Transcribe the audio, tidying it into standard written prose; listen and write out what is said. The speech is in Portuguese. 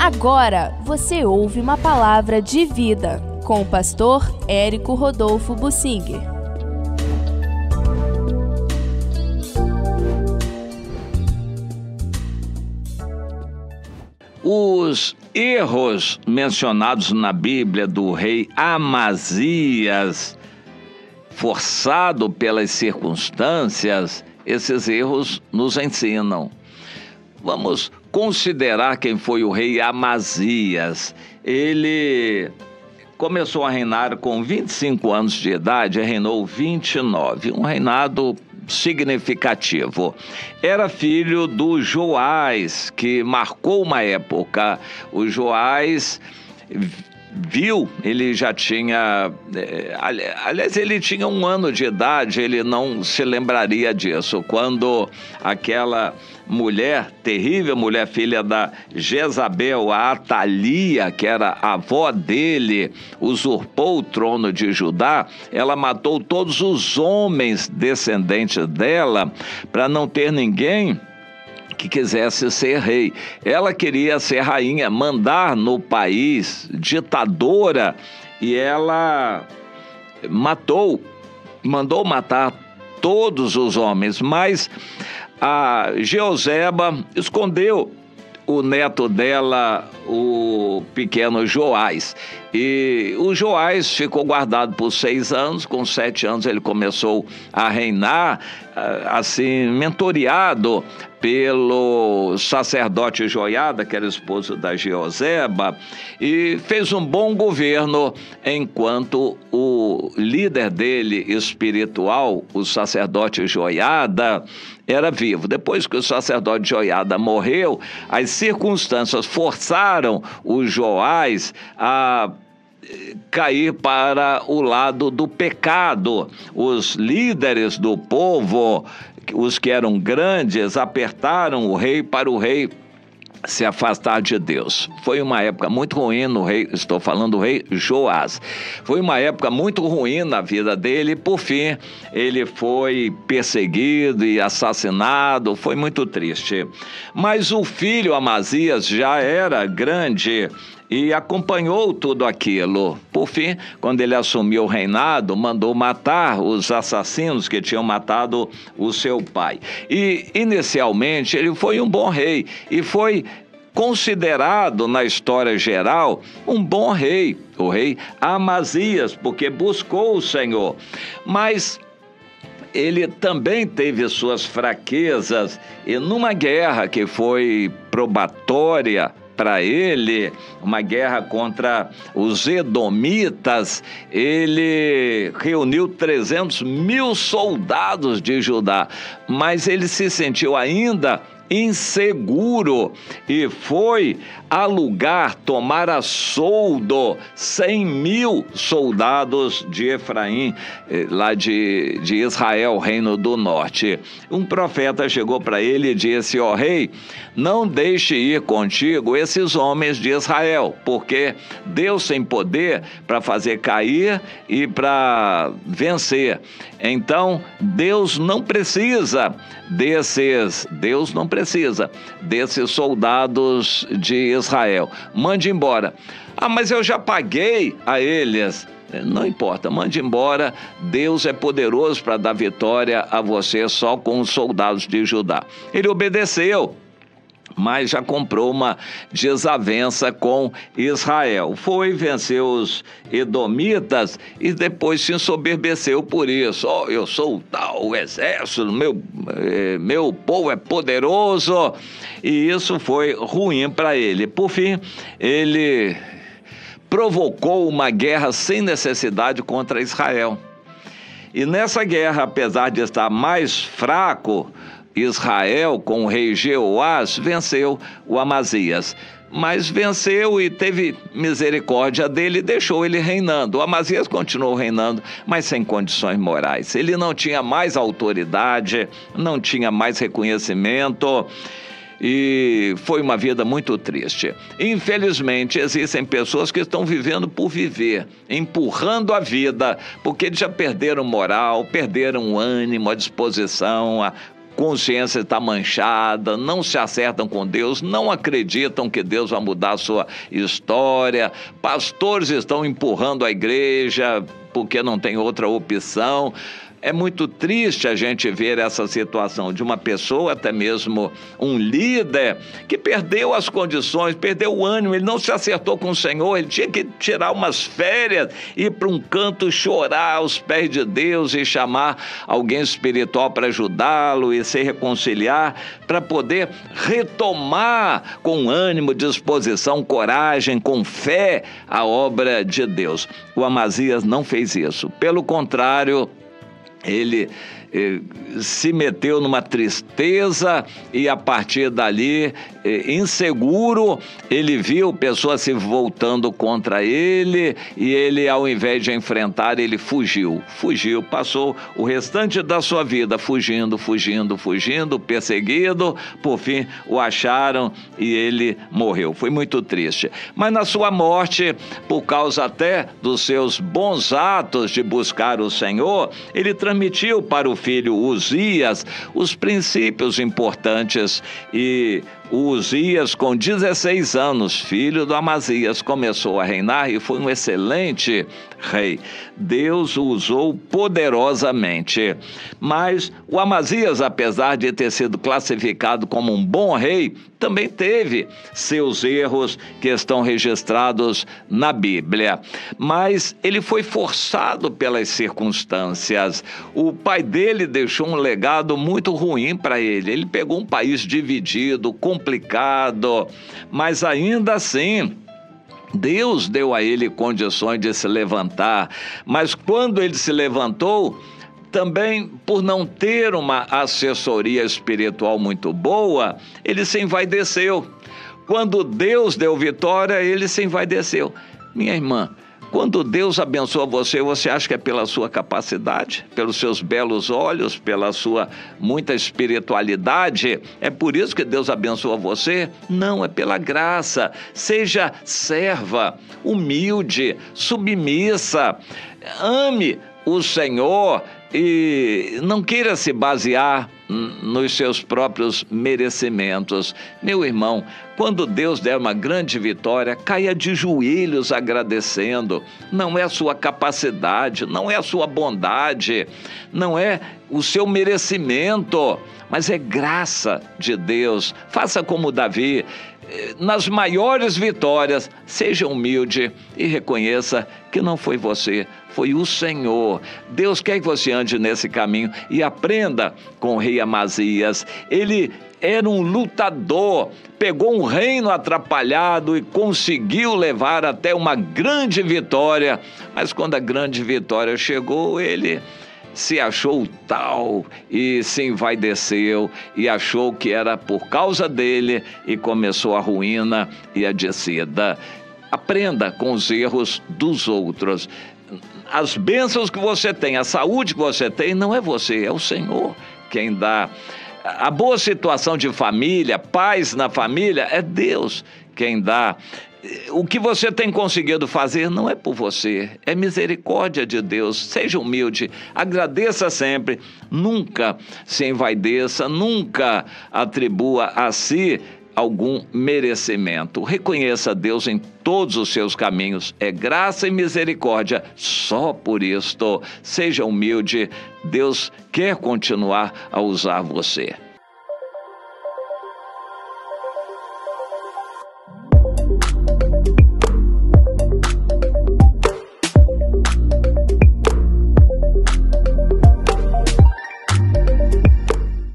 Agora você ouve uma palavra de vida com o pastor Érico Rodolfo Bussinger. Os erros mencionados na Bíblia do rei Amazias, forçado pelas circunstâncias, esses erros nos ensinam. Vamos considerar quem foi o rei Amazias. Ele começou a reinar com 25 anos de idade e reinou 29, um reinado significativo. Era filho do Joás, que marcou uma época. O Joás viu, ele já tinha, aliás, ele tinha 1 ano de idade, ele não se lembraria disso, quando aquela mulher, terrível mulher, filha da Jezabel, a Atalia, que era a avó dele, usurpou o trono de Judá. Ela matou todos os homens descendentes dela, para não ter ninguém que quisesse ser rei. Ela queria ser rainha, mandar no país, ditadora, e ela mandou matar todos os homens, mas a Jeozeba escondeu o neto dela, o pequeno Joás. E o Joás ficou guardado por 6 anos, com 7 anos ele começou a reinar, assim, mentoreado pelo sacerdote Joiada, que era esposo da Jeozeba, e fez um bom governo enquanto o líder dele espiritual, o sacerdote Joiada, era vivo. Depois que o sacerdote Joiada morreu, as circunstâncias forçaram o Joás a cair para o lado do pecado. Os líderes do povo, os que eram grandes, apertaram o rei para o rei se afastar de Deus. Foi uma época muito ruim no rei, estou falando do rei Joás. Foi uma época muito ruim na vida dele, por fim, ele foi perseguido e assassinado, foi muito triste. Mas o filho Amazias já era grande e acompanhou tudo aquilo. Por fim, quando ele assumiu o reinado, mandou matar os assassinos que tinham matado o seu pai. E, inicialmente, ele foi um bom rei e foi considerado, na história geral, um bom rei, o rei Amazias, porque buscou o Senhor. Mas ele também teve suas fraquezas, e numa guerra que foi probatória para ele, uma guerra contra os edomitas, ele reuniu 300 mil soldados de Judá, mas ele se sentiu ainda inseguro e foi alugar, tomar a soldo 100 mil soldados de Efraim, lá de Israel, reino do norte. Um profeta chegou para ele e disse: ó rei, não deixe ir contigo esses homens de Israel, porque Deus tem poder para fazer cair e para vencer. Então, Deus não precisa desses soldados de Israel. Mande embora. Ah, mas eu já paguei a eles. Não importa, mande embora. Deus é poderoso para dar vitória a você só com os soldados de Judá. Ele obedeceu, mas já comprou uma desavença com Israel. Foi vencer os edomitas e depois se ensoberbeceu por isso. Oh, eu sou tal exército, meu povo é poderoso. E isso foi ruim para ele. Por fim, ele provocou uma guerra sem necessidade contra Israel. E nessa guerra, apesar de estar mais fraco, Israel, com o rei Jeoás, venceu o Amazias. Mas venceu e teve misericórdia dele e deixou ele reinando. O Amazias continuou reinando, mas sem condições morais. Ele não tinha mais autoridade, não tinha mais reconhecimento. E foi uma vida muito triste. Infelizmente, existem pessoas que estão vivendo por viver, empurrando a vida, porque eles já perderam moral, perderam o ânimo, a disposição, consciência está manchada, não se acertam com Deus, não acreditam que Deus vai mudar a sua história, pastores estão empurrando a igreja porque não tem outra opção. É muito triste a gente ver essa situação de uma pessoa, até mesmo um líder, que perdeu as condições, perdeu o ânimo, ele não se acertou com o Senhor, ele tinha que tirar umas férias, ir para um canto chorar aos pés de Deus e chamar alguém espiritual para ajudá-lo e se reconciliar, para poder retomar com ânimo, disposição, coragem, com fé a obra de Deus. O Amazias não fez isso, pelo contrário, ele se meteu numa tristeza e a partir dali, inseguro, ele viu pessoas se voltando contra ele e ele, ao invés de enfrentar, ele fugiu, passou o restante da sua vida fugindo, perseguido, por fim o acharam e ele morreu. Foi muito triste, mas na sua morte, por causa até dos seus bons atos de buscar o Senhor, ele transmitiu para o filho Uzias os princípios importantes e Uzias, com 16 anos, filho do Amazias, começou a reinar e foi um excelente rei. Deus o usou poderosamente. Mas o Amazias, apesar de ter sido classificado como um bom rei, também teve seus erros que estão registrados na Bíblia. Mas ele foi forçado pelas circunstâncias. O pai dele deixou um legado muito ruim para ele. Ele pegou um país dividido, complicado, mas ainda assim Deus deu a ele condições de se levantar. Mas quando ele se levantou, também por não ter uma assessoria espiritual muito boa, ele se envaideceu. Quando Deus deu vitória, ele se envaideceu. Minha irmã, quando Deus abençoa você, você acha que é pela sua capacidade, pelos seus belos olhos, pela sua muita espiritualidade? É por isso que Deus abençoa você? Não, é pela graça. Seja serva, humilde, submissa, ame o Senhor e não queira se basear nos seus próprios merecimentos. Meu irmão, quando Deus der uma grande vitória, caia de joelhos agradecendo. Não é a sua capacidade, não é a sua bondade, não é o seu merecimento, mas é graça de Deus. Faça como Davi. Nas maiores vitórias, seja humilde e reconheça que não foi você, foi o Senhor. Deus quer que você ande nesse caminho e aprenda com o rei Amazias. Ele era um lutador, pegou um reino atrapalhado e conseguiu levar até uma grande vitória. Mas quando a grande vitória chegou, ele se achou tal e se envaideceu e achou que era por causa dele e começou a ruína e a descida. Aprenda com os erros dos outros. As bênçãos que você tem, a saúde que você tem, não é você, é o Senhor quem dá. A boa situação de família, paz na família, é Deus quem dá. O que você tem conseguido fazer não é por você, é misericórdia de Deus. Seja humilde, agradeça sempre, nunca se envaideça, nunca atribua a si algum merecimento. Reconheça Deus em todos os seus caminhos, é graça e misericórdia, só por isto. Seja humilde, Deus quer continuar a usar você.